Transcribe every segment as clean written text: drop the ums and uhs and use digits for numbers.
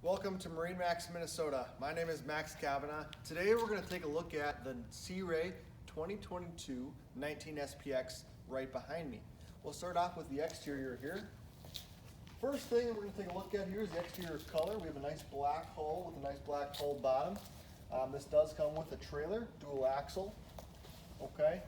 Welcome to MarineMax Minnesota. My name is Max Kavanaugh. Today we're going to take a look at the Sea Ray 2022 19 SPX right behind me. We'll start off with the exterior here. First thing we're going to take a look at here is the exterior color. We have a nice black hull with a nice black hull bottom. This does come with a trailer, dual axle. Okay.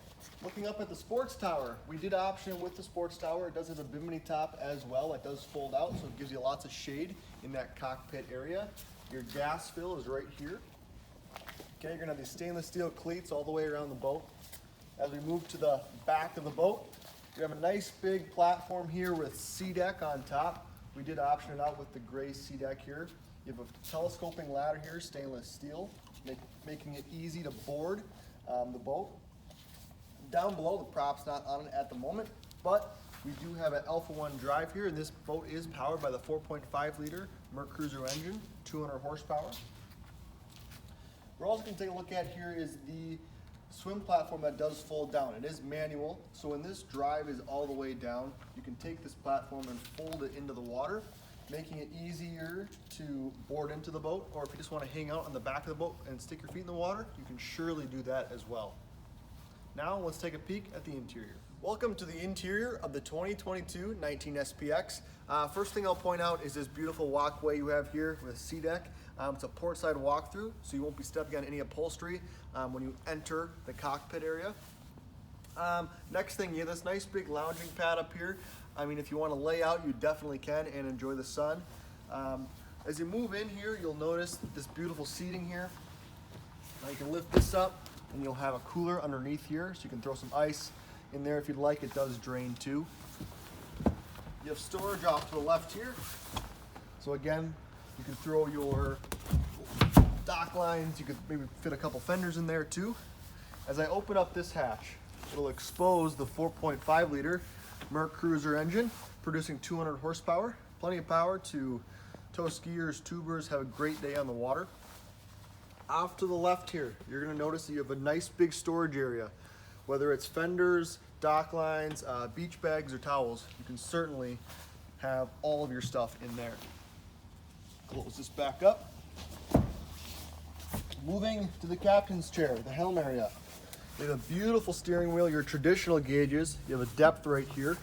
Looking up at the sports tower, we did option it with the sports tower. It does have a bimini top as well. It does fold out, so it gives you lots of shade in that cockpit area. Your gas fill is right here. Okay, you're gonna have these stainless steel cleats all the way around the boat. As we move to the back of the boat, you have a nice big platform here with sea deck on top. We did option it out with the gray sea deck here. You have a telescoping ladder here, stainless steel, making it easy to board the boat. Down below, the prop's not on it at the moment, but we do have an Alpha 1 drive here, and this boat is powered by the 4.5 liter Merc cruiser engine, 200 horsepower. We're also going to take a look at here is the swim platform that does fold down. It is manual, so when this drive is all the way down, you can take this platform and fold it into the water, making it easier to board into the boat, or if you just want to hang out on the back of the boat and stick your feet in the water, you can surely do that as well. Now let's take a peek at the interior. Welcome to the interior of the 2022 19 SPX. First thing I'll point out is this beautiful walkway you have here with a sea deck. It's a port side walkthrough, so you won't be stepping on any upholstery when you enter the cockpit area. Next thing, you have this nice big lounging pad up here. I mean, if you want to lay out, you definitely can and enjoy the sun. As you move in here, you'll notice this beautiful seating here. Now you can lift this up, and you'll have a cooler underneath here, so you can throw some ice in there if you'd like. It does drain too. You have storage off to the left here. So again, you can throw your dock lines. You could maybe fit a couple fenders in there too. As I open up this hatch, it'll expose the 4.5 liter Merc cruiser engine, producing 200 horsepower. Plenty of power to tow skiers, tubers, have a great day on the water. Off to the left here, you're going to notice that you have a nice big storage area. Whether it's fenders, dock lines, beach bags, or towels, you can certainly have all of your stuff in there. Close this back up. Moving to the captain's chair, the helm area. You have a beautiful steering wheel, your traditional gauges. You have a depth right here.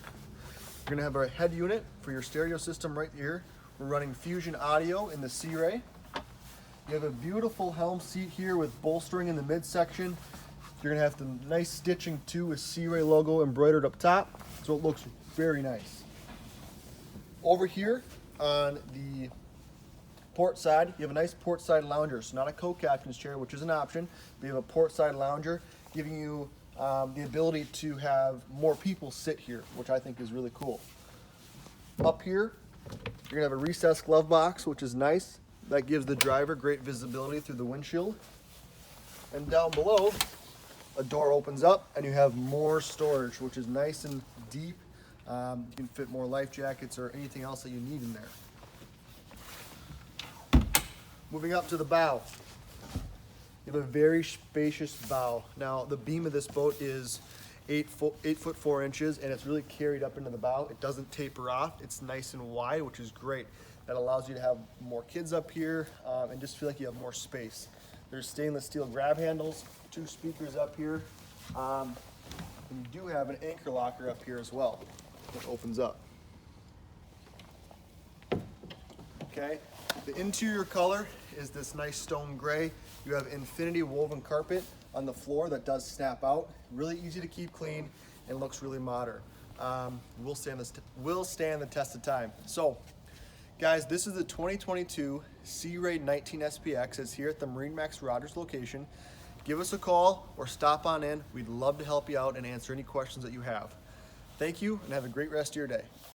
You're going to have a head unit for your stereo system right here. We're running Fusion audio in the Sea Ray. You have a beautiful Helm Seat here with bolstering in the midsection. You're gonna have the nice stitching too with Sea Ray logo embroidered up top, so it looks very nice. Over here on the port side, you have a nice port side lounger. So not a co-captain's chair, which is an option, but you have a port side lounger, giving you the ability to have more people sit here, which I think is really cool. Up here, you're gonna have a recessed glove box, which is nice. That gives the driver great visibility through the windshield. And down below, a door opens up and you have more storage, which is nice and deep. You can fit more life jackets or anything else that you need in there. Moving up to the bow. You have a very spacious bow. Now, the beam of this boat is 8 foot 4 inches, and it's really carried up into the bow. It doesn't taper off. It's nice and wide, which is great. That allows you to have more kids up here and just feel like you have more space. There's stainless steel grab handles, 2 speakers up here, and you do have an anchor locker up here as well that opens up. Okay, the interior color is this nice stone gray. You have infinity woven carpet on the floor that does snap out. Really easy to keep clean and looks really modern. Will stand the test of time. So, guys, this is the 2022 Sea Ray 19 SPX. It's here at the MarineMax Rogers location. Give us a call or stop on in. We'd love to help you out and answer any questions that you have. Thank you, and have a great rest of your day.